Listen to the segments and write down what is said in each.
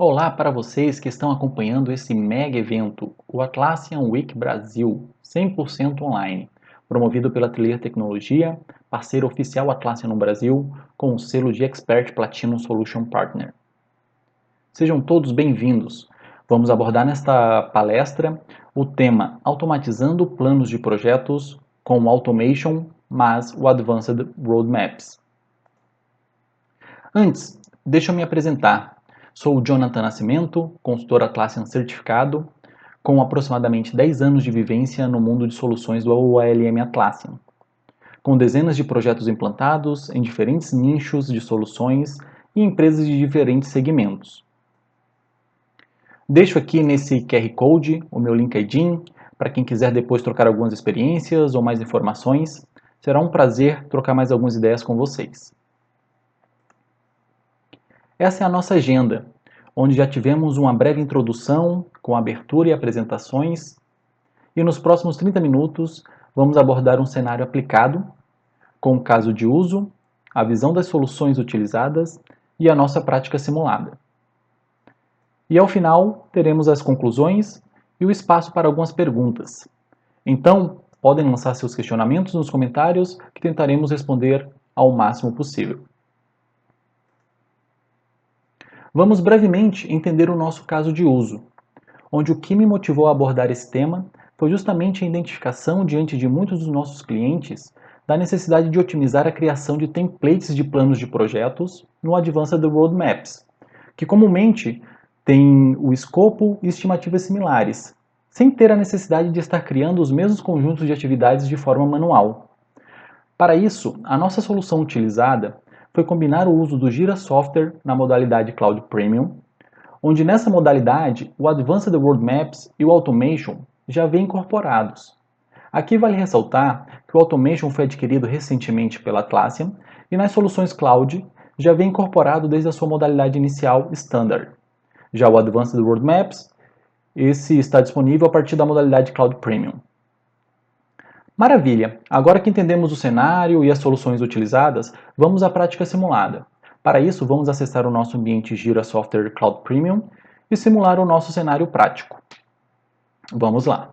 Olá para vocês que estão acompanhando esse mega evento, o Atlassian Week Brasil, 100% online, promovido pela Atelier Tecnologia, parceiro oficial Atlassian no Brasil, com o selo de Expert Platinum Solution Partner. Sejam todos bem-vindos. Vamos abordar nesta palestra o tema Automatizando planos de projetos com o Automation, mas o Advanced Roadmaps. Antes, deixa eu me apresentar. Sou o Jonathan Nascimento, consultor Atlassian certificado, com aproximadamente 10 anos de vivência no mundo de soluções do OALM Atlassian, com dezenas de projetos implantados em diferentes nichos de soluções e empresas de diferentes segmentos. Deixo aqui nesse QR Code o meu LinkedIn, para quem quiser depois trocar algumas experiências ou mais informações. Será um prazer trocar mais algumas ideias com vocês. Essa é a nossa agenda, onde já tivemos uma breve introdução com abertura e apresentações, e nos próximos 30 minutos vamos abordar um cenário aplicado, com o caso de uso, a visão das soluções utilizadas e a nossa prática simulada. E ao final teremos as conclusões e o espaço para algumas perguntas. Então, podem lançar seus questionamentos nos comentários que tentaremos responder ao máximo possível. Vamos brevemente entender o nosso caso de uso, onde o que me motivou a abordar esse tema foi justamente a identificação diante de muitos dos nossos clientes da necessidade de otimizar a criação de templates de planos de projetos no Advanced Roadmaps, que comumente têm o escopo e estimativas similares, sem ter a necessidade de estar criando os mesmos conjuntos de atividades de forma manual. Para isso, a nossa solução utilizada foi combinar o uso do Jira Software na modalidade Cloud Premium, onde nessa modalidade o Advanced Roadmaps e o Automation já vêm incorporados. Aqui vale ressaltar que o Automation foi adquirido recentemente pela Atlassian e nas soluções Cloud já vem incorporado desde a sua modalidade inicial Standard. Já o Advanced Roadmaps, esse está disponível a partir da modalidade Cloud Premium. Maravilha! Agora que entendemos o cenário e as soluções utilizadas, vamos à prática simulada. Para isso, vamos acessar o nosso ambiente Jira Software Cloud Premium e simular o nosso cenário prático. Vamos lá!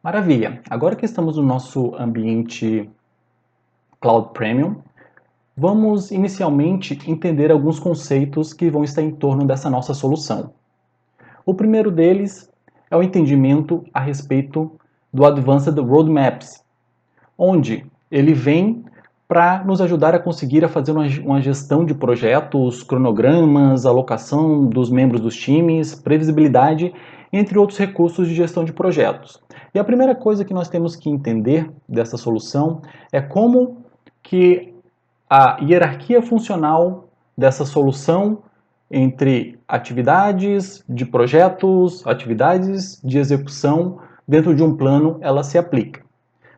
Maravilha! Agora que estamos no nosso ambiente Cloud Premium, vamos inicialmente entender alguns conceitos que vão estar em torno dessa nossa solução. O primeiro deles é o entendimento a respeito do Advanced Roadmaps, onde ele vem para nos ajudar a conseguir fazer uma gestão de projetos, cronogramas, alocação dos membros dos times, previsibilidade, entre outros recursos de gestão de projetos. E a primeira coisa que nós temos que entender dessa solução é como que a hierarquia funcional dessa solução entre atividades de projetos, atividades de execução dentro de um plano, ela se aplica.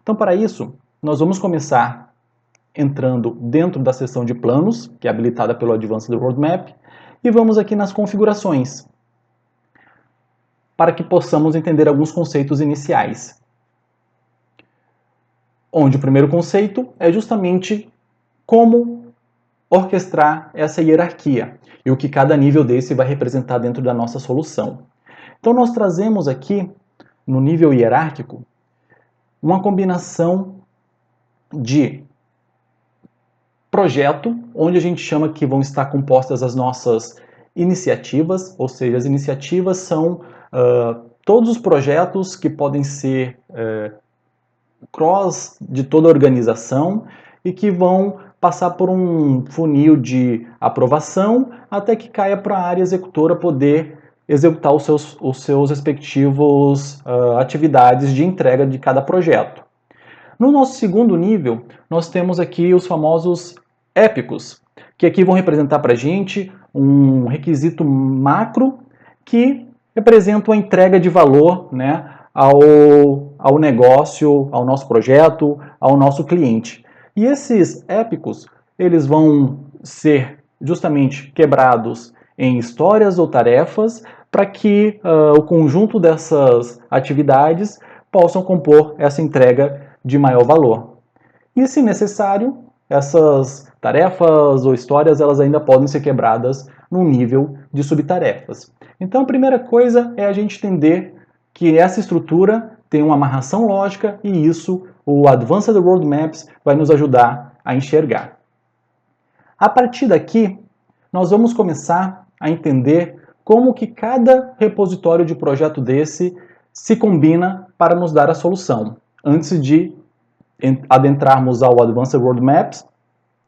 Então, para isso, nós vamos começar entrando dentro da seção de planos, que é habilitada pelo Advanced Roadmap, e vamos aqui nas configurações, para que possamos entender alguns conceitos iniciais. Onde o primeiro conceito é justamente como orquestrar essa hierarquia e o que cada nível desse vai representar dentro da nossa solução. Então nós trazemos aqui, no nível hierárquico, uma combinação de projeto, onde a gente chama que vão estar compostas as nossas iniciativas, ou seja, as iniciativas são todos os projetos que podem ser cross de toda a organização e que vão passar por um funil de aprovação até que caia para a área executora poder executar os seus respectivos atividades de entrega de cada projeto. No nosso segundo nível, nós temos aqui os famosos épicos, que aqui vão representar para a gente um requisito macro que representa a entrega de valor, né, ao negócio, ao nosso projeto, ao nosso cliente. E esses épicos, eles vão ser justamente quebrados em histórias ou tarefas para que o conjunto dessas atividades possam compor essa entrega de maior valor. e, se necessário, essas tarefas ou histórias elas ainda podem ser quebradas num nível de subtarefas. Então a primeira coisa é a gente entender que essa estrutura tem uma amarração lógica e isso o Advanced Roadmaps vai nos ajudar a enxergar. A partir daqui, nós vamos começar a entender como que cada repositório de projeto desse se combina para nos dar a solução, antes de adentrarmos ao Advanced Roadmaps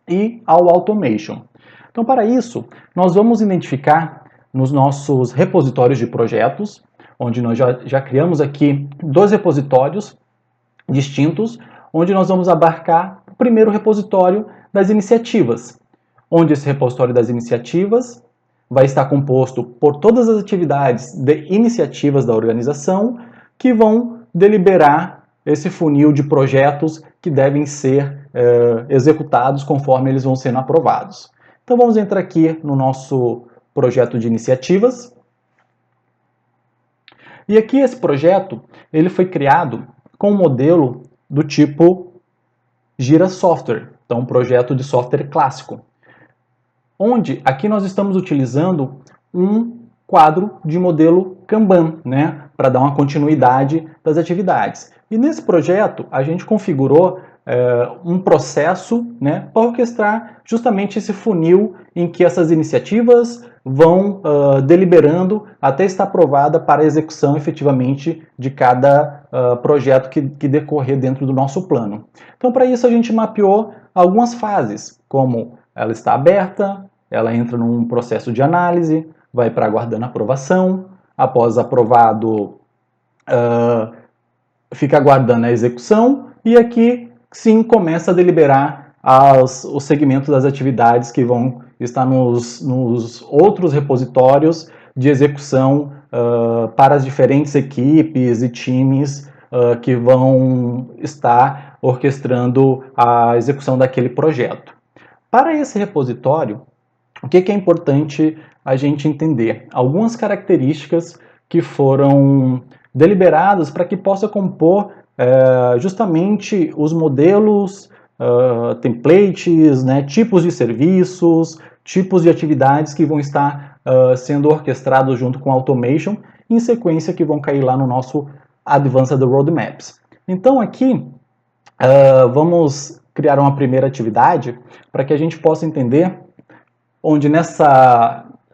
e ao Automation. Então, para isso, nós vamos identificar nos nossos repositórios de projetos, onde nós já criamos aqui 2 repositórios distintos, onde nós vamos abarcar o primeiro repositório das iniciativas, onde esse repositório das iniciativas vai estar composto por todas as atividades de iniciativas da organização que vão deliberar esse funil de projetos que devem ser executados conforme eles vão sendo aprovados. Então vamos entrar aqui no nosso projeto de iniciativas. E aqui esse projeto ele foi criado com um modelo do tipo Jira Software, então um projeto de software clássico, onde aqui nós estamos utilizando um quadro de modelo Kanban, né, para dar uma continuidade das atividades. E nesse projeto a gente configurou um processo, né, para orquestrar justamente esse funil em que essas iniciativas vão deliberando até estar aprovada para a execução efetivamente de cada projeto que decorrer dentro do nosso plano. Então, para isso a gente mapeou algumas fases, como ela está aberta, ela entra num processo de análise, vai para aguardando aprovação, após aprovado fica aguardando a execução e aqui sim começa a deliberar os segmentos das atividades que vão estar nos outros repositórios de execução para as diferentes equipes e times que vão estar orquestrando a execução daquele projeto. Para esse repositório, o que é importante a gente entender? Algumas características que foram deliberadas para que possa compor justamente os modelos, templates, né, tipos de serviços, tipos de atividades que vão estar sendo orquestrados junto com a Automation, em sequência que vão cair lá no nosso Advanced Roadmaps. Então aqui vamos criar uma primeira atividade para que a gente possa entender onde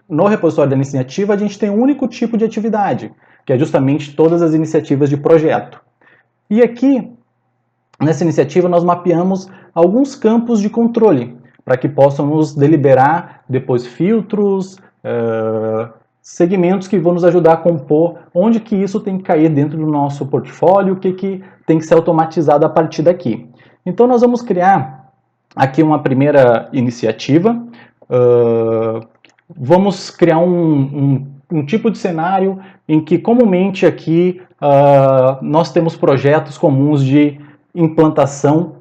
no repositório da iniciativa a gente tem um único tipo de atividade, que é justamente todas as iniciativas de projeto. E aqui, nessa iniciativa, nós mapeamos alguns campos de controle, para que possam nos deliberar depois filtros, segmentos que vão nos ajudar a compor onde que isso tem que cair dentro do nosso portfólio, o que tem que ser automatizado a partir daqui. Então nós vamos criar aqui uma primeira iniciativa, vamos criar um tipo de cenário em que comumente aqui nós temos projetos comuns de implantação,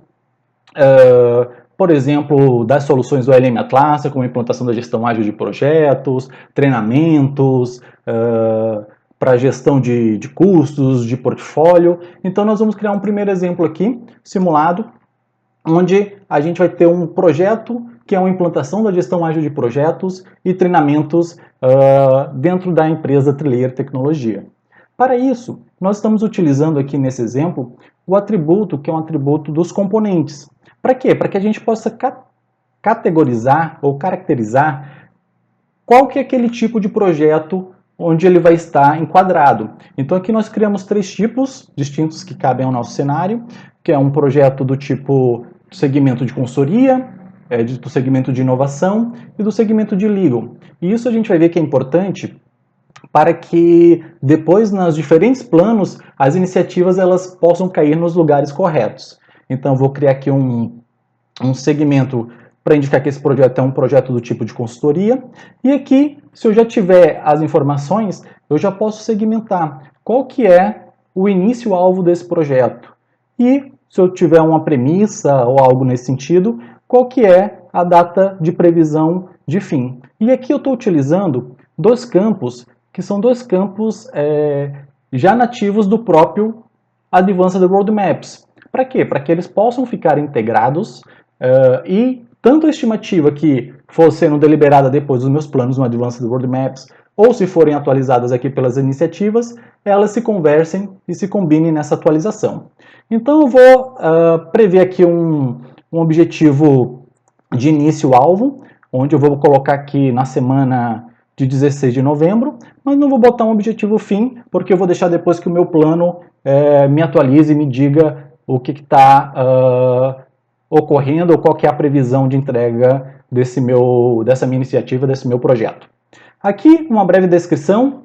por exemplo, das soluções do OLM Atlassian, como a implantação da gestão ágil de projetos, treinamentos, para gestão de custos, de portfólio. Então nós vamos criar um primeiro exemplo aqui, simulado, onde a gente vai ter um projeto que é uma implantação da gestão ágil de projetos e treinamentos dentro da empresa Trilayer Tecnologia. Para isso, nós estamos utilizando aqui nesse exemplo o atributo que é um atributo dos componentes. Para quê? Para que a gente possa categorizar ou caracterizar qual que é aquele tipo de projeto onde ele vai estar enquadrado. Então aqui nós criamos 3 tipos distintos que cabem ao nosso cenário, que é um projeto do tipo segmento de consultoria, do segmento de inovação e do segmento de legal. E isso a gente vai ver que é importante para que depois, nos diferentes planos, as iniciativas elas possam cair nos lugares corretos. Então, vou criar aqui um segmento para indicar que esse projeto é um projeto do tipo de consultoria. E aqui, se eu já tiver as informações, eu já posso segmentar qual que é o início-alvo desse projeto. E, se eu tiver uma premissa ou algo nesse sentido, qual que é a data de previsão de fim. E aqui eu estou utilizando 2 campos, que são 2 campos já nativos do próprio Advanced Roadmaps. Para quê? Para que eles possam ficar integrados e tanto a estimativa que for sendo deliberada depois dos meus planos no Advanced Roadmaps, ou se forem atualizadas aqui pelas iniciativas, elas se conversem e se combinem nessa atualização. Então eu vou prever aqui um objetivo de início-alvo, onde eu vou colocar aqui na semana de 16 de novembro, mas não vou botar um objetivo fim, porque eu vou deixar depois que o meu plano me atualize e me diga o que está ocorrendo ou qual que é a previsão de entrega dessa minha iniciativa, desse meu projeto. Aqui uma breve descrição,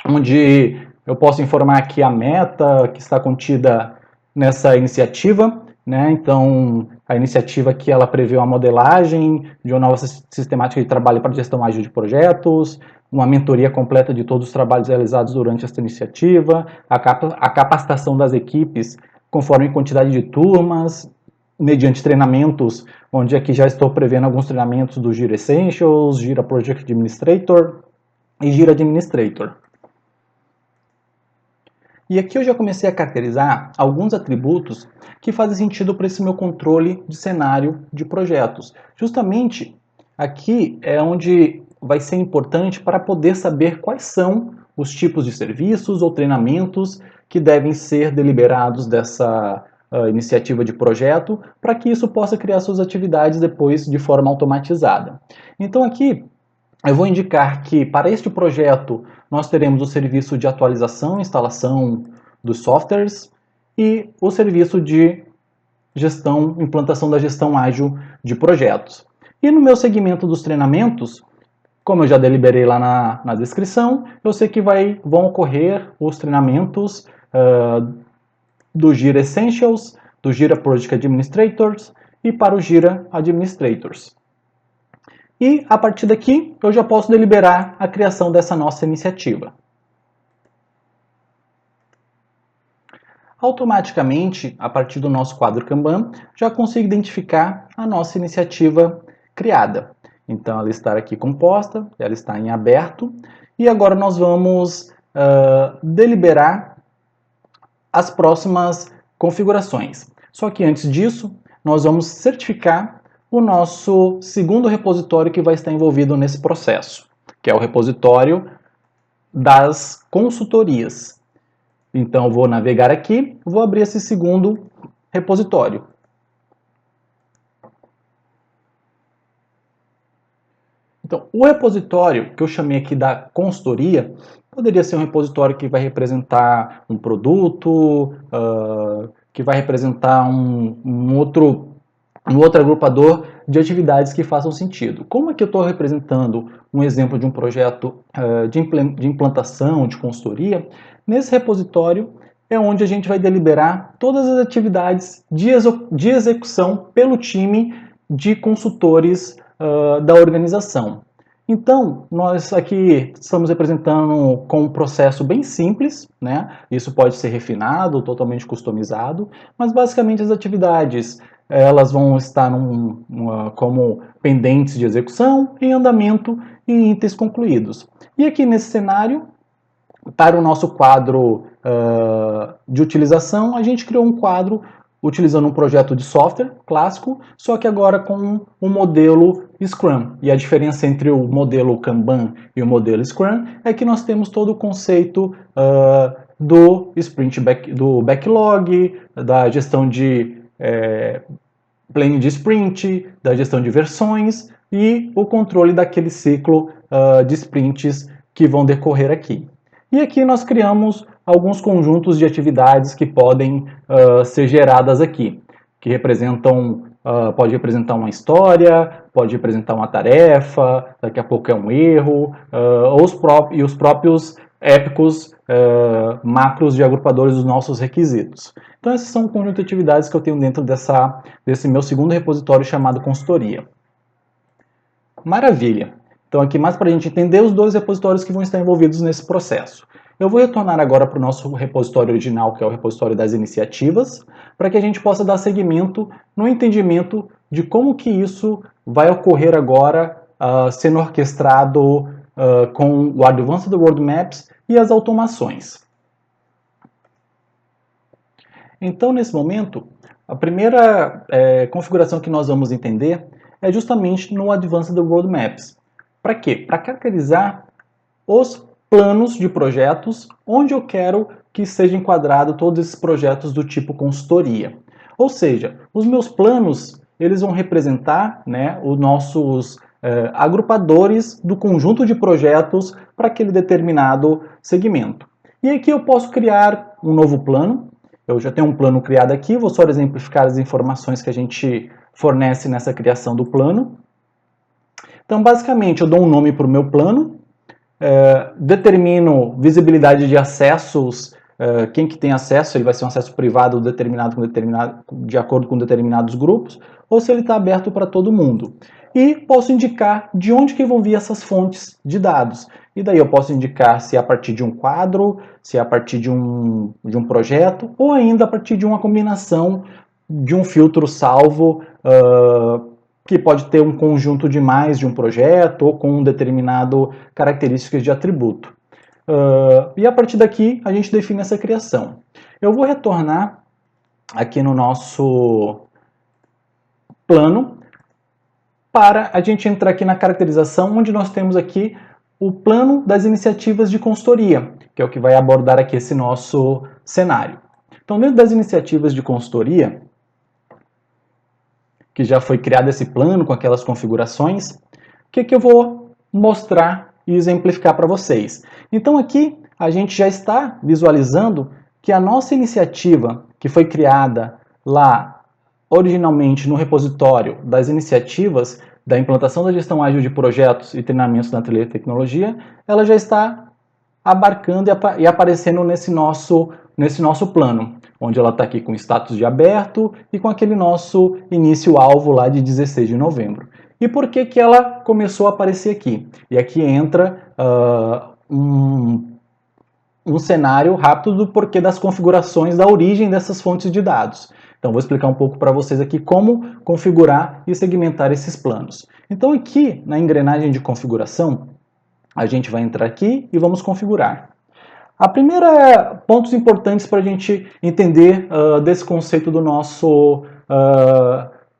onde eu posso informar aqui a meta que está contida nessa iniciativa, né? Então, a iniciativa aqui ela prevê uma modelagem de uma nova sistemática de trabalho para gestão ágil de projetos, uma mentoria completa de todos os trabalhos realizados durante essa iniciativa, a capacitação das equipes conforme quantidade de turmas, mediante treinamentos, onde aqui já estou prevendo alguns treinamentos do Jira Essentials, Jira Project Administrator e Jira Administrator. E aqui eu já comecei a caracterizar alguns atributos que fazem sentido para esse meu controle de cenário de projetos. Justamente aqui é onde vai ser importante para poder saber quais são os tipos de serviços ou treinamentos que devem ser deliberados dessa iniciativa de projeto, para que isso possa criar suas atividades depois de forma automatizada. Então aqui eu vou indicar que para este projeto nós teremos o serviço de atualização e instalação dos softwares e o serviço de gestão, implantação da gestão ágil de projetos. E no meu segmento dos treinamentos, como eu já deliberei lá na descrição, eu sei que vão ocorrer os treinamentos do Jira Essentials, do Jira Project Administrators e para o Jira Administrators. E a partir daqui eu já posso deliberar a criação dessa nossa iniciativa. Automaticamente, a partir do nosso quadro Kanban, já consigo identificar a nossa iniciativa criada. Então ela está aqui composta, ela está em aberto, e agora nós vamos deliberar as próximas configurações. Só que antes disso, nós vamos certificar o nosso segundo repositório que vai estar envolvido nesse processo, que é o repositório das consultorias. Então eu vou navegar aqui, vou abrir esse segundo repositório. Então, o repositório que eu chamei aqui da consultoria poderia ser um repositório que vai representar um produto, que vai representar um outro agrupador de atividades que façam sentido. Como é que eu estou representando um exemplo de um projeto de implantação, de consultoria? Nesse repositório é onde a gente vai deliberar todas as atividades de execução pelo time de consultores da organização. Então, nós aqui estamos representando com um processo bem simples, né? Isso pode ser refinado, totalmente customizado, mas basicamente as atividades elas vão estar como pendentes de execução, em andamento e itens concluídos. E aqui nesse cenário, para o nosso quadro de utilização, a gente criou um quadro utilizando um projeto de software clássico, só que agora com um modelo Scrum. E a diferença entre o modelo Kanban e o modelo Scrum é que nós temos todo o conceito do do backlog, da gestão de planning de sprint, da gestão de versões e o controle daquele ciclo de sprints que vão decorrer aqui. E aqui nós criamos alguns conjuntos de atividades que podem ser geradas aqui, que representam, pode representar uma história, pode representar uma tarefa, daqui a pouco é um erro, e os próprios épicos macros de agrupadores dos nossos requisitos. Então esses são um conjunto de atividades que eu tenho dentro desse meu segundo repositório chamado consultoria. Maravilha! Então aqui mais para a gente entender os dois repositórios que vão estar envolvidos nesse processo. Eu vou retornar agora para o nosso repositório original, que é o repositório das iniciativas, para que a gente possa dar seguimento no entendimento de como que isso vai ocorrer agora, sendo orquestrado com o Advanced Roadmaps e as automações. Então, nesse momento, A primeira configuração que nós vamos entender é justamente no Advanced Roadmaps. Para quê? Para caracterizar os planos de projetos onde eu quero que seja enquadrado todos esses projetos do tipo consultoria. Ou seja, os meus planos eles vão representar, né, os nossos agrupadores do conjunto de projetos para aquele determinado segmento. E aqui eu posso criar um novo plano. Eu já tenho um plano criado aqui, vou só exemplificar as informações que a gente fornece nessa criação do plano. Então, basicamente, eu dou um nome para o meu plano, determino visibilidade de acessos, quem que tem acesso, ele vai ser um acesso privado de acordo com determinados grupos, ou se ele está aberto para todo mundo. E posso indicar de onde que vão vir essas fontes de dados. E daí eu posso indicar se é a partir de um quadro, se é a partir de um projeto, ou ainda a partir de uma combinação de um filtro salvo, que pode ter um conjunto de mais de um projeto ou com um determinado características de atributo. E a partir daqui a gente define essa criação. Eu vou retornar aqui no nosso plano para a gente entrar aqui na caracterização, onde nós temos aqui o plano das iniciativas de consultoria, que é o que vai abordar aqui esse nosso cenário. Então, dentro das iniciativas de consultoria, que já foi criado esse plano com aquelas configurações, o que eu vou mostrar e exemplificar para vocês. Então aqui a gente já está visualizando que a nossa iniciativa, que foi criada lá originalmente no repositório das iniciativas da implantação da gestão ágil de projetos e treinamentos na teletecnologia, ela já está abarcando e aparecendo nesse nosso plano, onde ela está aqui com status de aberto e com aquele nosso início-alvo lá de 16 de novembro. E por que que ela começou a aparecer aqui? E aqui entra um cenário rápido do porquê das configurações da origem dessas fontes de dados. Então, vou explicar um pouco para vocês aqui como configurar e segmentar esses planos. Então, aqui na engrenagem de configuração, a gente vai entrar aqui e vamos configurar. A primeira pontos importantes para a gente entender desse conceito do nosso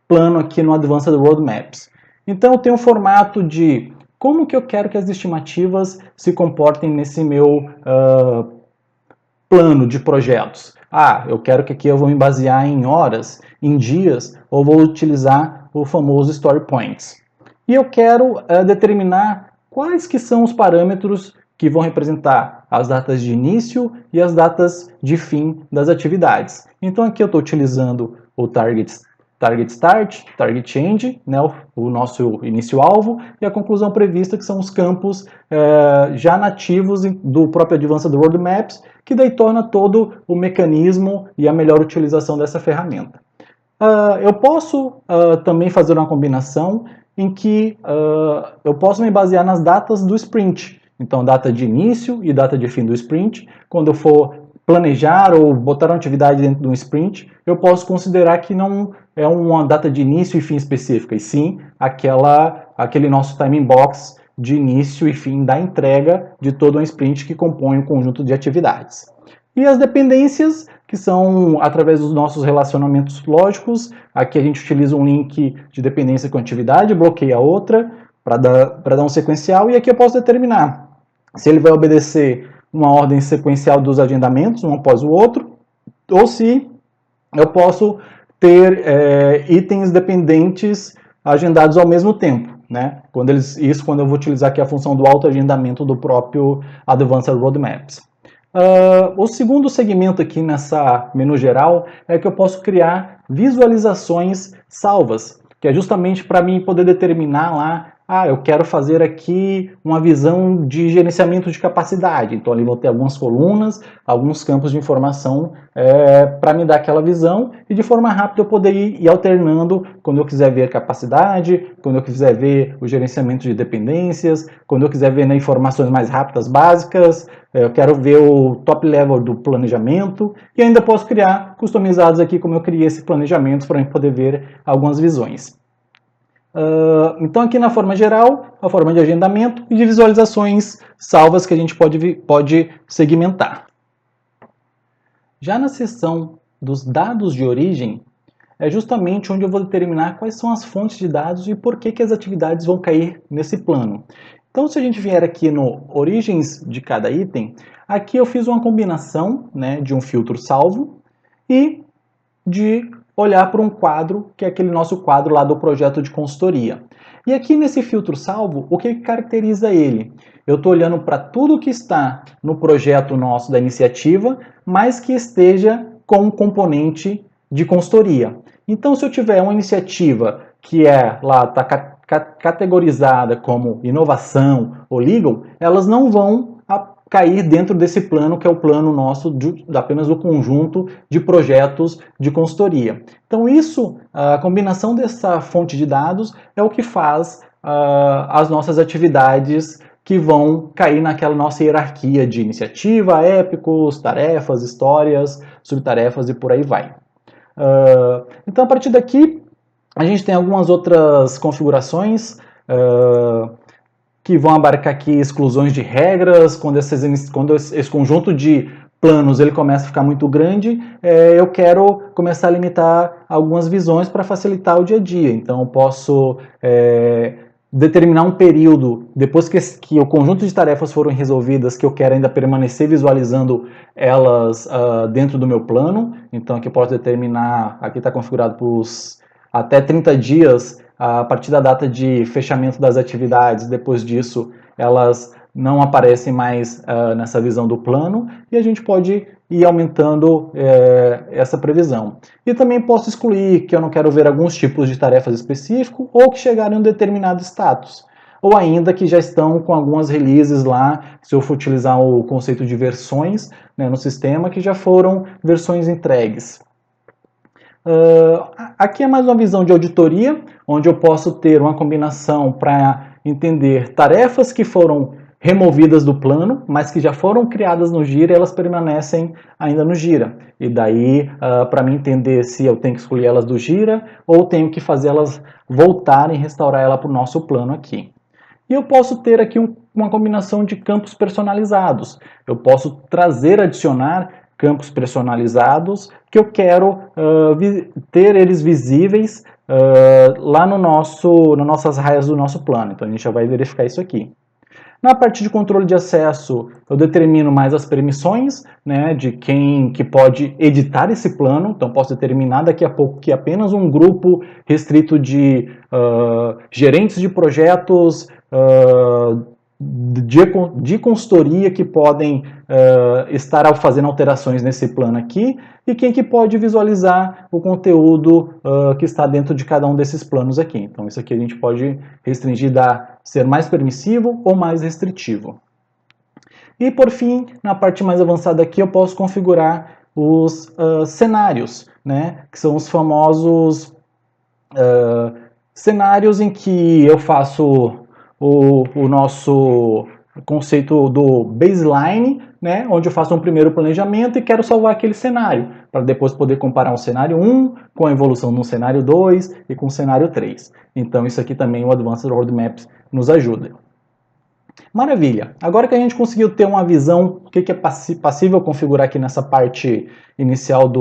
plano aqui no Advanced Roadmaps. Então, eu tenho um formato de como que eu quero que as estimativas se comportem nesse meu plano de projetos. Eu quero que aqui eu vou me basear em horas, em dias, ou vou utilizar o famoso Story Points. E eu quero determinar quais que são os parâmetros que vão representar as datas de início e as datas de fim das atividades. Então aqui eu estou utilizando o Target Start, Target End, né, o nosso início-alvo, e a conclusão prevista, que são os campos já nativos do próprio Advanced Roadmaps, que daí torna todo o mecanismo e a melhor utilização dessa ferramenta. Eu posso também fazer uma combinação em que eu posso me basear nas datas do sprint. Então, data de início e data de fim do sprint. Quando eu for planejar ou botar uma atividade dentro de um sprint, eu posso considerar que não é uma data de início e fim específica, e sim aquele nosso timing box de início e fim da entrega de todo um sprint que compõe um conjunto de atividades. E as dependências, que são através dos nossos relacionamentos lógicos. Aqui a gente utiliza um link de dependência com atividade, bloqueia a outra para dar um sequencial, e aqui eu posso determinar se ele vai obedecer uma ordem sequencial dos agendamentos, um após o outro, ou se eu posso ter itens dependentes agendados ao mesmo tempo, né? Quando eu vou utilizar aqui a função do autoagendamento do próprio Advanced Roadmaps. O segundo segmento aqui nessa menu geral é que eu posso criar visualizações salvas, que é justamente para mim poder determinar lá, eu quero fazer aqui uma visão de gerenciamento de capacidade. Então ali vou ter algumas colunas, alguns campos de informação para me dar aquela visão e de forma rápida eu poder ir alternando quando eu quiser ver capacidade, quando eu quiser ver o gerenciamento de dependências, quando eu quiser ver informações mais rápidas básicas, eu quero ver o top level do planejamento e ainda posso criar customizados aqui como eu criei esse planejamento para poder ver algumas visões. Então aqui na forma geral, a forma de agendamento e de visualizações salvas que a gente pode segmentar. Já na seção dos dados de origem, é justamente onde eu vou determinar quais são as fontes de dados e por que as atividades vão cair nesse plano. Então, se a gente vier aqui no origens de cada item, aqui eu fiz uma combinação, né, de um filtro salvo e de olhar para um quadro, que é aquele nosso quadro lá do projeto de consultoria. E aqui nesse filtro salvo, o que caracteriza ele? Eu estou olhando para tudo que está no projeto nosso da iniciativa, mas que esteja com um componente de consultoria. Então, se eu tiver uma iniciativa que está categorizada como inovação ou legal, elas não vão cair dentro desse plano, que é o plano nosso apenas do conjunto de projetos de consultoria. Então isso, a combinação dessa fonte de dados é o que faz as nossas atividades que vão cair naquela nossa hierarquia de iniciativa, épicos, tarefas, histórias, subtarefas e por aí vai. Então a partir daqui a gente tem algumas outras configurações que vão abarcar aqui exclusões de regras, quando esse conjunto de planos ele começa a ficar muito grande, eu quero começar a limitar algumas visões para facilitar o dia a dia. Então eu posso determinar um período, depois que o conjunto de tarefas foram resolvidas, que eu quero ainda permanecer visualizando elas dentro do meu plano. Então aqui eu posso determinar, aqui está configurado para até 30 dias, a partir da data de fechamento das atividades. Depois disso, elas não aparecem mais nessa visão do plano, e a gente pode ir aumentando essa previsão. E também posso excluir que eu não quero ver alguns tipos de tarefas específicos, ou que chegaram em um determinado status, ou ainda que já estão com algumas releases lá, se eu for utilizar o conceito de versões, né, no sistema, que já foram versões entregues. Aqui é mais uma visão de auditoria, onde eu posso ter uma combinação para entender tarefas que foram removidas do plano, mas que já foram criadas no Gira e elas permanecem ainda no Gira. E daí, para mim entender se eu tenho que excluir elas do Gira ou tenho que fazer elas voltarem e restaurar ela para o nosso plano aqui. E eu posso ter aqui uma combinação de campos personalizados. Eu posso adicionar campos personalizados que eu quero ter eles visíveis lá nas nossas raias do nosso plano. Então a gente já vai verificar isso aqui. Na parte de controle de acesso, eu determino mais as permissões, né, de quem que pode editar esse plano. Então posso determinar daqui a pouco que apenas um grupo restrito de gerentes de projetos de consultoria que podem estar fazendo alterações nesse plano aqui, e quem que pode visualizar o conteúdo que está dentro de cada um desses planos aqui. Então isso aqui a gente pode restringir, ser mais permissivo ou mais restritivo. E por fim, na parte mais avançada aqui, eu posso configurar os cenários, né, que são os famosos cenários em que eu faço o nosso conceito do baseline, né, onde eu faço um primeiro planejamento e quero salvar aquele cenário, para depois poder comparar um cenário 1 com a evolução no cenário 2 e com o cenário 3. Então isso aqui também o Advanced Roadmaps nos ajuda. Maravilha! Agora que a gente conseguiu ter uma visão do que é passível configurar aqui nessa parte inicial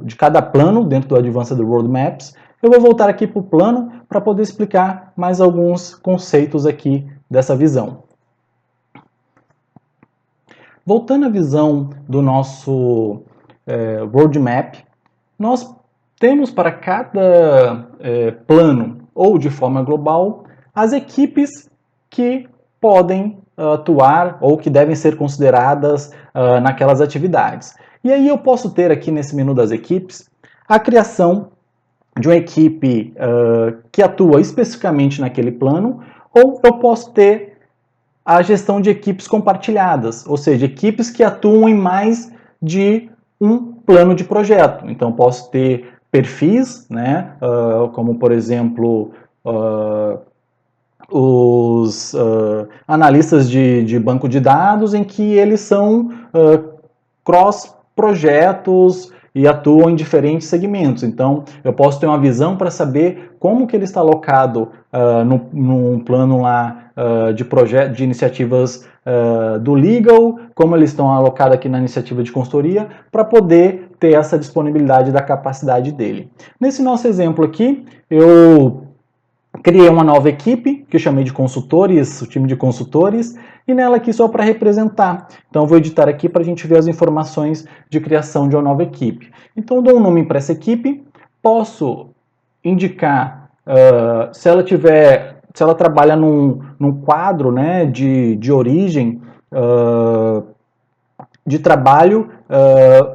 de cada plano dentro do Advanced Roadmaps, eu vou voltar aqui para o plano para poder explicar mais alguns conceitos aqui dessa visão. Voltando à visão do nosso roadmap, nós temos para cada plano, ou de forma global, as equipes que podem atuar ou que devem ser consideradas naquelas atividades. E aí eu posso ter aqui nesse menu das equipes a criação de uma equipe que atua especificamente naquele plano, ou eu posso ter a gestão de equipes compartilhadas, ou seja, equipes que atuam em mais de um plano de projeto. Então posso ter perfis, né, como por exemplo os analistas de banco de dados, em que eles são cross-projetos e atuam em diferentes segmentos. Então, eu posso ter uma visão para saber como que ele está alocado num plano lá de iniciativas do legal, como eles estão alocados aqui na iniciativa de consultoria, para poder ter essa disponibilidade da capacidade dele. Nesse nosso exemplo aqui, eu criei uma nova equipe, que eu chamei de consultores, o time de consultores, e nela aqui só para representar. Então eu vou editar aqui para a gente ver as informações de criação de uma nova equipe. Então eu dou um nome para essa equipe, posso indicar se ela trabalha num quadro, né, de origem de trabalho,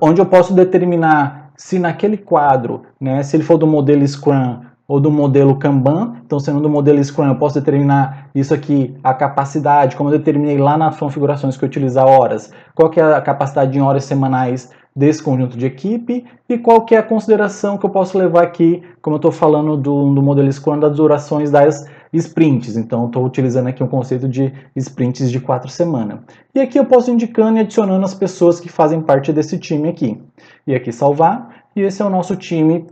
onde eu posso determinar se naquele quadro, né, se ele for do modelo Scrum ou do modelo Kanban. Então, sendo do modelo Scrum, eu posso determinar isso aqui, a capacidade, como eu determinei lá nas configurações que eu utilizar horas, qual que é a capacidade em horas semanais desse conjunto de equipe e qual que é a consideração que eu posso levar aqui, como eu estou falando do modelo Scrum, das durações das sprints. Então, estou utilizando aqui um conceito de sprints de 4 semanas. E aqui eu posso ir indicando e adicionando as pessoas que fazem parte desse time aqui. E aqui salvar, e esse é o nosso time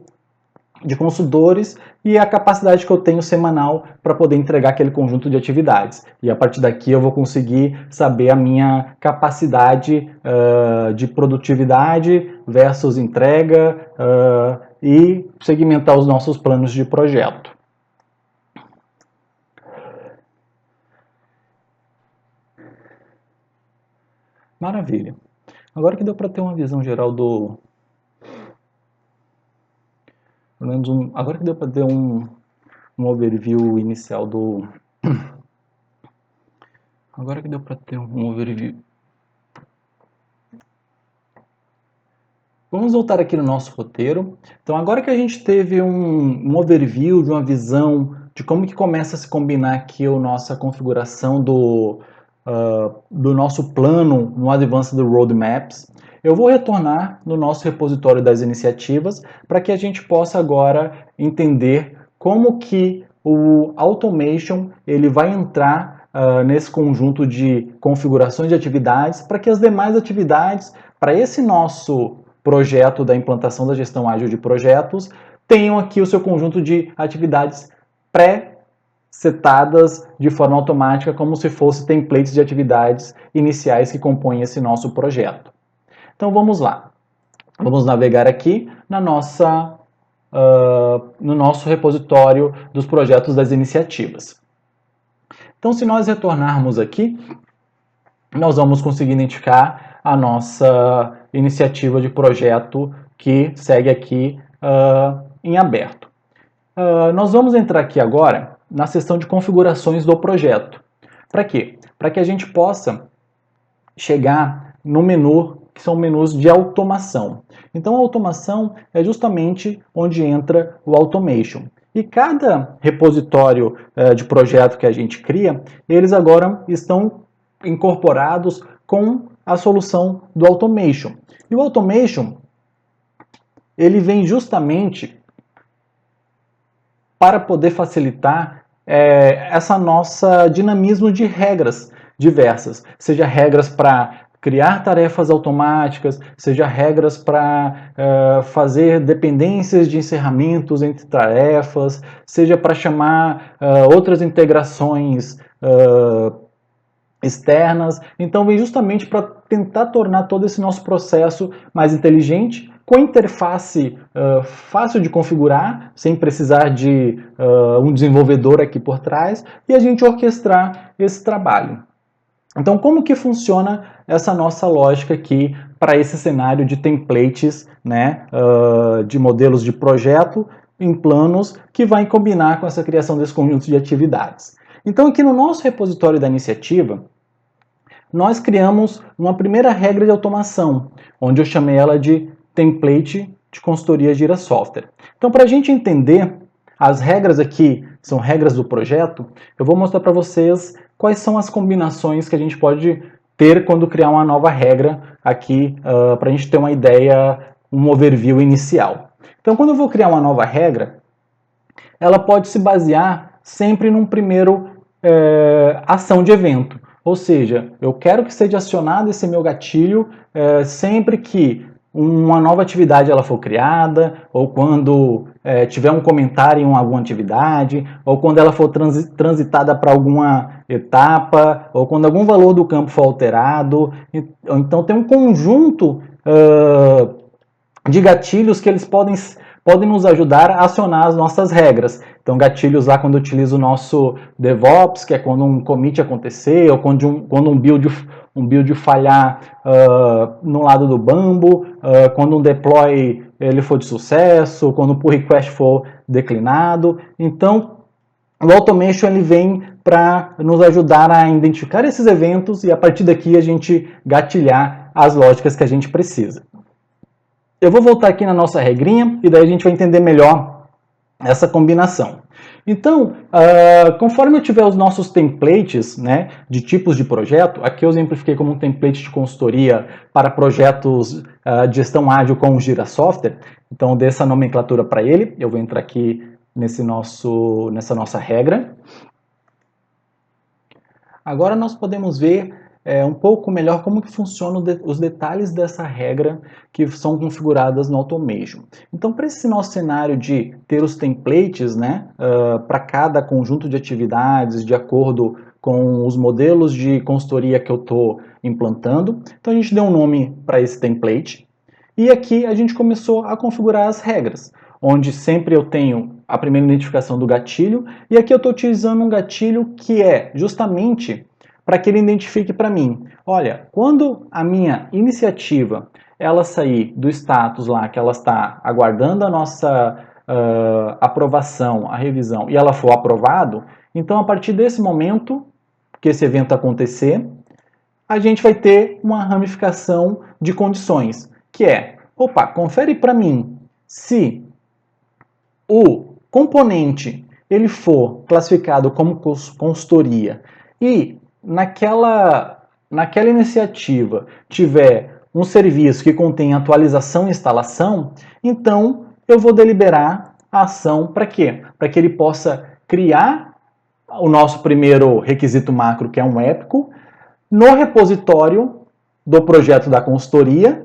de consultores e a capacidade que eu tenho semanal para poder entregar aquele conjunto de atividades. E a partir daqui eu vou conseguir saber a minha capacidade de produtividade versus entrega e segmentar os nossos planos de projeto. Maravilha. Agora que deu para ter uma visão geral do... Agora que deu para ter um overview inicial do... Agora que deu para ter um overview... Vamos voltar aqui no nosso roteiro. Então, agora que a gente teve um overview, de uma visão de como que começa a se combinar aqui a nossa configuração do nosso plano no Advanced Roadmaps, eu vou retornar no nosso repositório das iniciativas para que a gente possa agora entender como que o Automation ele vai entrar nesse conjunto de configurações de atividades para que as demais atividades, para esse nosso projeto da implantação da gestão ágil de projetos, tenham aqui o seu conjunto de atividades pré-setadas de forma automática, como se fosse templates de atividades iniciais que compõem esse nosso projeto. Então vamos lá. Vamos navegar aqui na nossa, no nosso repositório dos projetos das iniciativas. Então, se nós retornarmos aqui, nós vamos conseguir identificar a nossa iniciativa de projeto que segue aqui em aberto. Nós vamos entrar aqui agora na seção de configurações do projeto. Para quê? Para que a gente possa chegar no menu, que são menus de automação. Então, a automação é justamente onde entra o Automation. E cada repositório de projeto que a gente cria, eles agora estão incorporados com a solução do Automation. E o Automation, ele vem justamente para poder facilitar essa nossa dinamismo de regras diversas, seja regras para criar tarefas automáticas, seja regras para fazer dependências de encerramentos entre tarefas, seja para chamar outras integrações externas. Então vem justamente para tentar tornar todo esse nosso processo mais inteligente, com interface fácil de configurar, sem precisar de um desenvolvedor aqui por trás, e a gente orquestrar esse trabalho. Então, como que funciona essa nossa lógica aqui para esse cenário de templates, né, de modelos de projeto em planos, que vai combinar com essa criação desse conjunto de atividades? Então, aqui no nosso repositório da iniciativa, nós criamos uma primeira regra de automação, onde eu chamei ela de template de consultoria Jira Software. Então, para a gente entender, as regras aqui são regras do projeto, eu vou mostrar para vocês quais são as combinações que a gente pode ter quando criar uma nova regra aqui, para a gente ter uma ideia, um overview inicial. Então, quando eu vou criar uma nova regra, ela pode se basear sempre num primeiro ação de evento. Ou seja, eu quero que seja acionado esse meu gatilho sempre que uma nova atividade ela for criada, ou quando tiver um comentário em alguma atividade, ou quando ela for transitada para alguma etapa, ou quando algum valor do campo for alterado. Então tem um conjunto de gatilhos que eles podem nos ajudar a acionar as nossas regras. Então, gatilhos lá quando eu utilizo o nosso DevOps, que é quando um commit acontecer, ou quando um build falhar no lado do Bambu, quando um deploy ele for de sucesso, quando um pull request for declinado. Então, o automation ele vem para nos ajudar a identificar esses eventos e a partir daqui a gente gatilhar as lógicas que a gente precisa. Eu vou voltar aqui na nossa regrinha e daí a gente vai entender melhor essa combinação. Então, conforme eu tiver os nossos templates, né, de tipos de projeto, aqui eu exemplifiquei como um template de consultoria para projetos de gestão ágil com o Jira Software, então dessa nomenclatura para ele, eu vou entrar aqui nessa nossa regra. Agora nós podemos ver um pouco melhor como que funcionam os detalhes dessa regra que são configuradas no Automation. Então, para esse nosso cenário de ter os templates, né, para cada conjunto de atividades, de acordo com os modelos de consultoria que eu estou implantando, então a gente deu um nome para esse template, e aqui a gente começou a configurar as regras, onde sempre eu tenho a primeira identificação do gatilho, e aqui eu estou utilizando um gatilho que é justamente para que ele identifique para mim, olha, quando a minha iniciativa ela sair do status lá, que ela está aguardando a nossa aprovação, a revisão, e ela for aprovado, então a partir desse momento que esse evento acontecer, a gente vai ter uma ramificação de condições, que é, opa, confere para mim se o componente ele for classificado como consultoria e naquela iniciativa tiver um serviço que contém atualização e instalação, então eu vou deliberar a ação para quê? Para que ele possa criar o nosso primeiro requisito macro, que é um épico, no repositório do projeto da consultoria,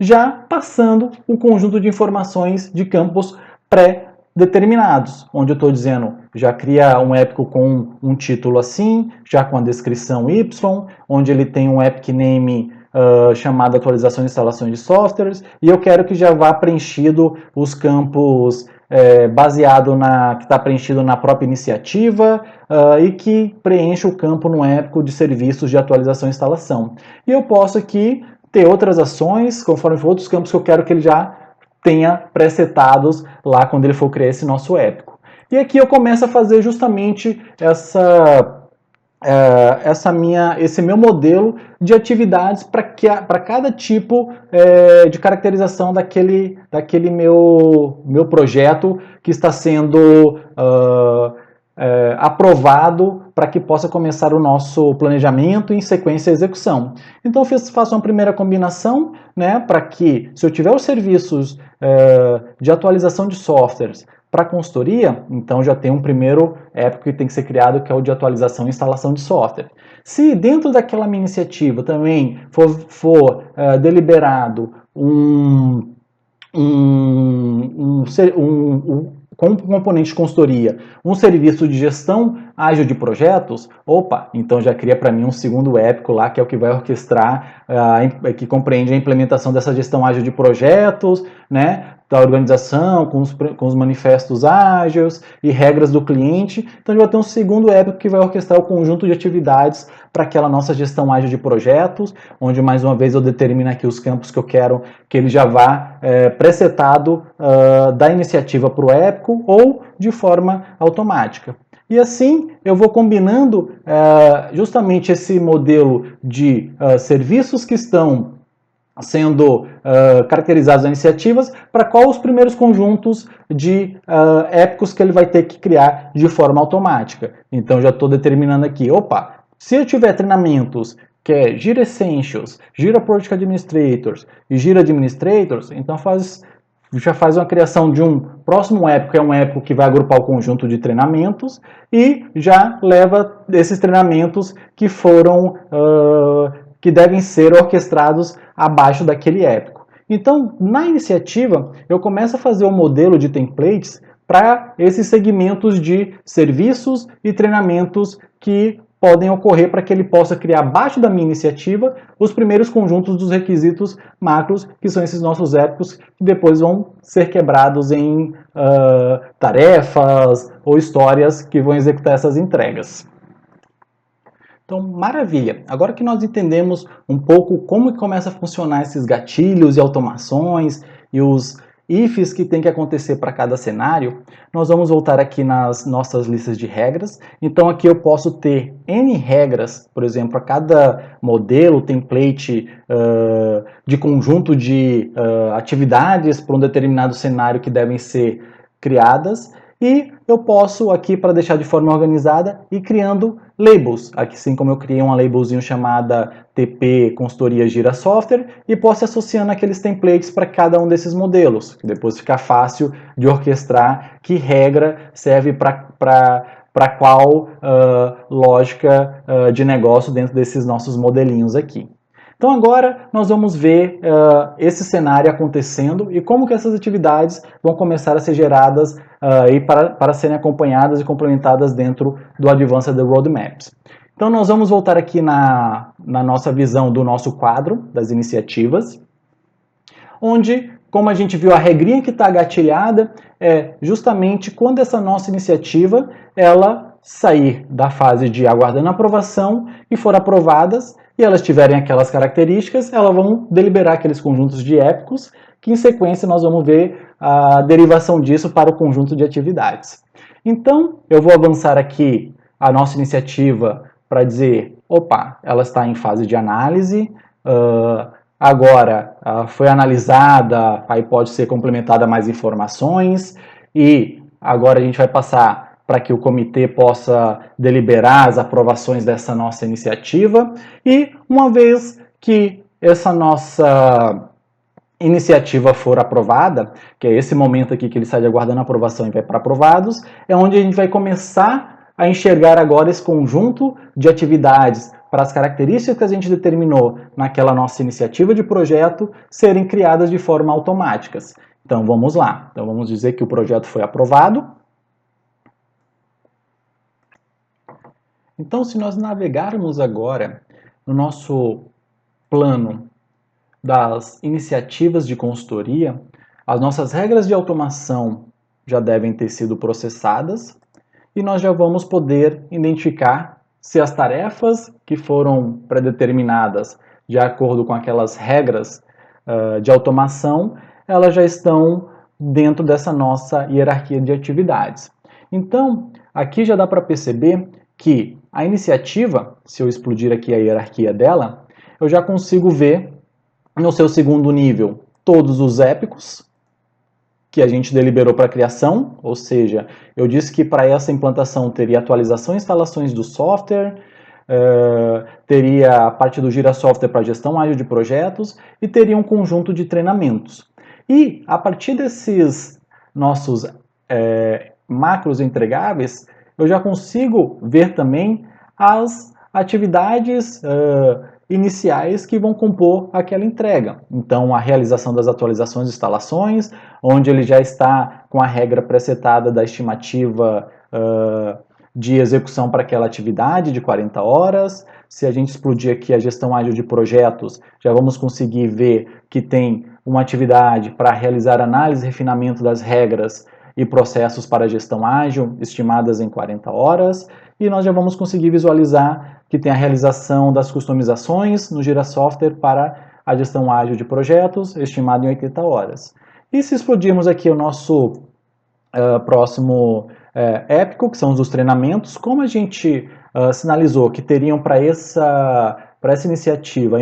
já passando um conjunto de informações de campos pré-determinados, onde eu estou dizendo, já cria um épico com um título assim, já com a descrição Y, onde ele tem um epic name chamado atualização e instalação de softwares, e eu quero que já vá preenchido os campos baseado que está preenchido na própria iniciativa e que preenche o campo no épico de serviços de atualização e instalação. E eu posso aqui ter outras ações, conforme for outros campos que eu quero que ele já tenha pré-setados lá quando ele for criar esse nosso épico. E aqui eu começo a fazer justamente esse meu modelo de atividades para cada tipo de caracterização daquele meu projeto que está sendo aprovado para que possa começar o nosso planejamento e em sequência a execução. Então eu faço uma primeira combinação, né, para que se eu tiver os serviços de atualização de softwares para consultoria, então já tem um primeiro épico que tem que ser criado, que é o de atualização e instalação de software. Se dentro daquela minha iniciativa também for deliberado com um componente de consultoria, um serviço de gestão ágil de projetos, opa, então já cria para mim um segundo épico lá, que é o que vai orquestrar, que compreende a implementação dessa gestão ágil de projetos, né, da organização, com os manifestos ágeis e regras do cliente. Então, a gente vai ter um segundo épico que vai orquestrar o conjunto de atividades para aquela nossa gestão ágil de projetos, onde, mais uma vez, eu determino aqui os campos que eu quero que ele já vá presetado da iniciativa para o épico ou de forma automática. E assim eu vou combinando justamente esse modelo de serviços que estão sendo caracterizados as iniciativas, para qual os primeiros conjuntos de épicos que ele vai ter que criar de forma automática. Então já estou determinando aqui, opa, se eu tiver treinamentos que é Jira Essentials, Jira Project Administrators e Jira Administrators, então já faz uma criação de um próximo épico, que é um épico que vai agrupar o conjunto de treinamentos e já leva esses treinamentos que foram que devem ser orquestrados abaixo daquele épico. Então, na iniciativa, eu começo a fazer um modelo de templates para esses segmentos de serviços e treinamentos que podem ocorrer para que ele possa criar abaixo da minha iniciativa os primeiros conjuntos dos requisitos macros, que são esses nossos épicos, que depois vão ser quebrados em tarefas ou histórias que vão executar essas entregas. Então, maravilha! Agora que nós entendemos um pouco como que começa a funcionar esses gatilhos e automações e os ifs que tem que acontecer para cada cenário, nós vamos voltar aqui nas nossas listas de regras. Então aqui eu posso ter N regras, por exemplo, para cada modelo, template de conjunto de atividades para um determinado cenário que devem ser criadas. E eu posso aqui, para deixar de forma organizada, ir criando labels, aqui assim como eu criei uma labelzinho chamada TP Consultoria Gira Software, e posso ir associando aqueles templates para cada um desses modelos, que depois fica fácil de orquestrar que regra serve para qual lógica de negócio dentro desses nossos modelinhos aqui. Então agora nós vamos ver esse cenário acontecendo e como que essas atividades vão começar a ser geradas e para serem acompanhadas e complementadas dentro do Advanced Roadmaps. Então nós vamos voltar aqui na nossa visão do nosso quadro das iniciativas, onde, como a gente viu, a regrinha que está gatilhada é justamente quando essa nossa iniciativa ela sair da fase de aguardando aprovação e for aprovadas, e elas tiverem aquelas características, elas vão deliberar aqueles conjuntos de épicos, que em sequência nós vamos ver a derivação disso para o conjunto de atividades. Então, eu vou avançar aqui a nossa iniciativa para dizer, opa, ela está em fase de análise, agora foi analisada, aí pode ser complementada mais informações, e agora a gente vai passar para que o comitê possa deliberar as aprovações dessa nossa iniciativa. E uma vez que essa nossa iniciativa for aprovada, que é esse momento aqui que ele sai de aguardando aprovação e vai para aprovados, é onde a gente vai começar a enxergar agora esse conjunto de atividades para as características que a gente determinou naquela nossa iniciativa de projeto serem criadas de forma automática. Então vamos lá. Então vamos dizer que o projeto foi aprovado. Então, se nós navegarmos agora no nosso plano das iniciativas de consultoria, as nossas regras de automação já devem ter sido processadas e nós já vamos poder identificar se as tarefas que foram predeterminadas de acordo com aquelas regras de automação, elas já estão dentro dessa nossa hierarquia de atividades. Então, aqui já dá para perceber que a iniciativa, se eu explodir aqui a hierarquia dela, eu já consigo ver no seu segundo nível todos os épicos que a gente deliberou para a criação, ou seja, eu disse que para essa implantação teria atualização e instalações do software, teria a parte do Gira Software para gestão ágil de projetos e teria um conjunto de treinamentos. E a partir desses nossos macros entregáveis, eu já consigo ver também as atividades iniciais que vão compor aquela entrega. Então, a realização das atualizações e instalações, onde ele já está com a regra presetada da estimativa de execução para aquela atividade de 40 horas. Se a gente explodir aqui a gestão ágil de projetos, já vamos conseguir ver que tem uma atividade para realizar análise e refinamento das regras e processos para gestão ágil, estimadas em 40 horas, e nós já vamos conseguir visualizar que tem a realização das customizações no Gira Software para a gestão ágil de projetos, estimado em 80 horas. E se explodirmos aqui o nosso próximo épico, que são os dos treinamentos, como a gente sinalizou que teriam para essa iniciativa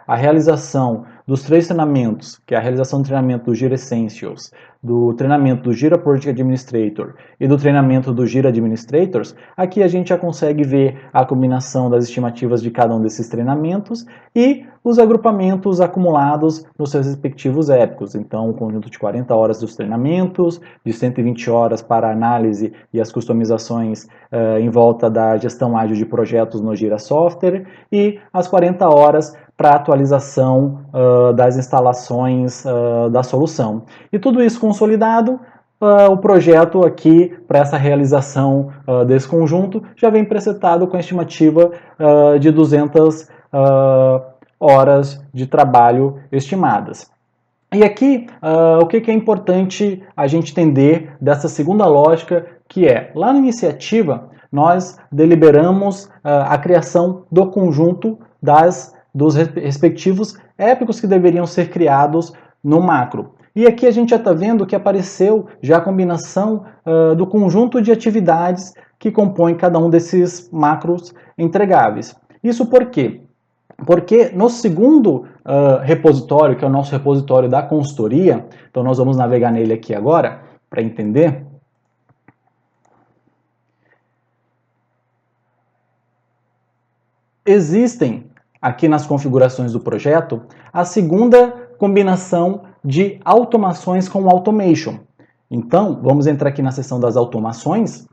a realização dos 3 treinamentos, que é a realização do treinamento do Gira Essentials, do treinamento do Gira Project Administrator e do treinamento do Gira Administrators, aqui a gente já consegue ver a combinação das estimativas de cada um desses treinamentos e os agrupamentos acumulados nos seus respectivos épicos. Então, um conjunto de 40 horas dos treinamentos, de 120 horas para a análise e as customizações em volta da gestão ágil de projetos no Gira Software e as 40 horas para atualização das instalações da solução. E tudo isso consolidado o projeto aqui, para essa realização desse conjunto, já vem presetado com a estimativa de 200 horas de trabalho estimadas. E aqui, o que é importante a gente entender dessa segunda lógica, que é, lá na iniciativa, nós deliberamos a criação do conjunto dos respectivos épicos que deveriam ser criados no macro. E aqui a gente já está vendo que apareceu já a combinação do conjunto de atividades que compõem cada um desses macros entregáveis. Isso por quê? Porque no segundo repositório, que é o nosso repositório da consultoria, então nós vamos navegar nele aqui agora, para entender. Existem, aqui nas configurações do projeto, a segunda combinação de automações com automation. Então, vamos entrar aqui na seção das automações.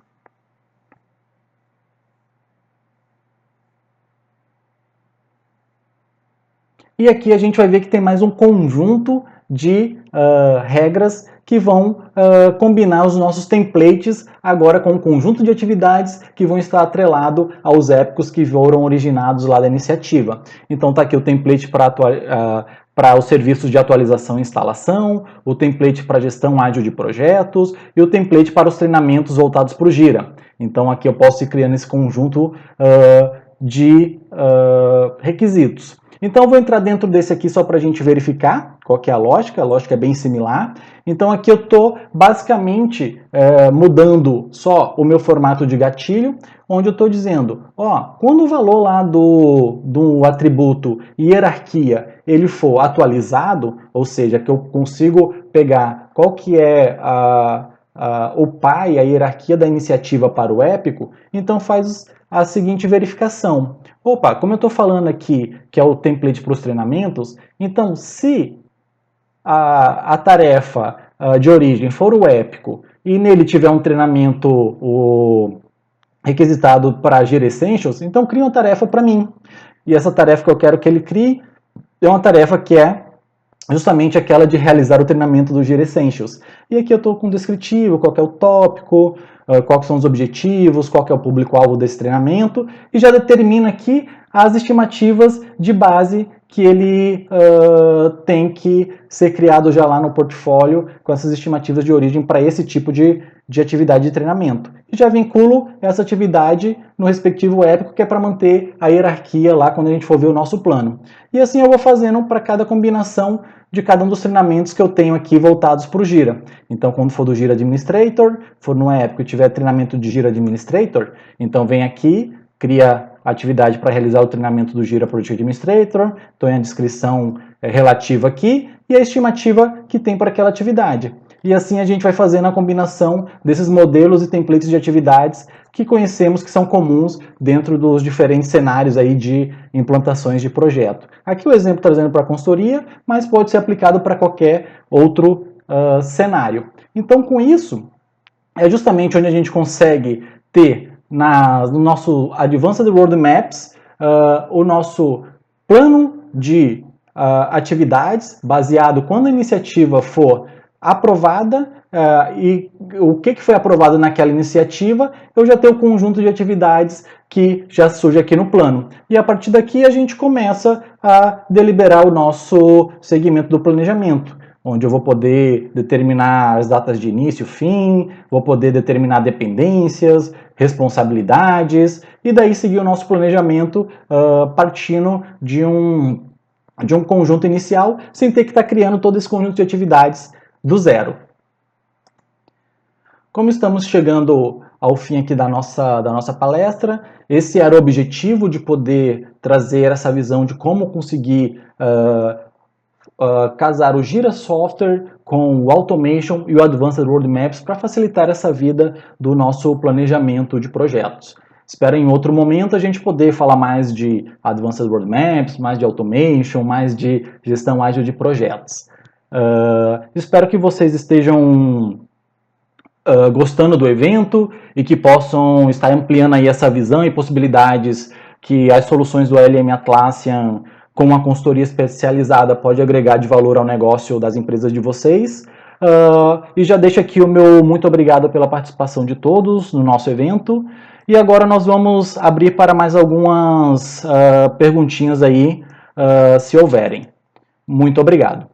E aqui a gente vai ver que tem mais um conjunto de regras que vão combinar os nossos templates agora com um conjunto de atividades que vão estar atrelado aos épicos que foram originados lá da iniciativa. Então está aqui o template para os serviços de atualização e instalação, o template para gestão ágil de projetos e o template para os treinamentos voltados para o Gira. Então aqui eu posso ir criando esse conjunto de requisitos. Então eu vou entrar dentro desse aqui só para a gente verificar qual que é a lógica é bem similar. Então aqui eu estou basicamente mudando só o meu formato de gatilho, onde eu estou dizendo, quando o valor lá do atributo hierarquia ele for atualizado, ou seja, que eu consigo pegar qual que é o pai, a hierarquia da iniciativa para o épico, então faz a seguinte verificação. Opa, como eu estou falando aqui que é o template para os treinamentos, então se a tarefa de origem for o épico e nele tiver um treinamento requisitado para Gira Essentials, então cria uma tarefa para mim. E essa tarefa que eu quero que ele crie é uma tarefa que é justamente aquela de realizar o treinamento do Gira Essentials. E aqui eu estou com um descritivo, qual que é o tópico, quais são os objetivos, qual que é o público-alvo desse treinamento, e já determina aqui as estimativas de base que ele tem que ser criado já lá no portfólio, com essas estimativas de origem para esse tipo de atividade de treinamento. E já vinculo essa atividade no respectivo épico, que é para manter a hierarquia lá quando a gente for ver o nosso plano. E assim eu vou fazendo para cada combinação de cada um dos treinamentos que eu tenho aqui voltados para o Gira. Então, quando for do Gira Administrator, for numa época e tiver treinamento de Gira Administrator, então vem aqui, cria a atividade para realizar o treinamento do Gira Project Administrator, tem a descrição relativa aqui e a estimativa que tem para aquela atividade. E assim a gente vai fazendo a combinação desses modelos e templates de atividades que conhecemos que são comuns dentro dos diferentes cenários aí de implantações de projeto. Aqui o exemplo trazendo para a consultoria, mas pode ser aplicado para qualquer outro cenário. Então, com isso, é justamente onde a gente consegue ter no nosso Advanced Roadmaps o nosso plano de atividades baseado quando a iniciativa for aprovada e o que foi aprovado naquela iniciativa, eu já tenho o conjunto de atividades que já surge aqui no plano. E a partir daqui a gente começa a deliberar o nosso segmento do planejamento, onde eu vou poder determinar as datas de início e fim, vou poder determinar dependências, responsabilidades, e daí seguir o nosso planejamento partindo de um conjunto inicial, sem ter que estar criando todo esse conjunto de atividades do zero. Como estamos chegando ao fim aqui da nossa palestra, esse era o objetivo de poder trazer essa visão de como conseguir casar o Gira Software com o Automation e o Advanced Roadmaps para facilitar essa vida do nosso planejamento de projetos. Espero em outro momento a gente poder falar mais de Advanced Roadmaps, mais de Automation, mais de gestão ágil de projetos. Espero que vocês estejam gostando do evento e que possam estar ampliando aí essa visão e possibilidades que as soluções do ALM Atlassian com uma consultoria especializada pode agregar de valor ao negócio das empresas de vocês. E já deixo aqui o meu muito obrigado pela participação de todos no nosso evento. E agora nós vamos abrir para mais algumas perguntinhas aí, se houverem. Muito obrigado.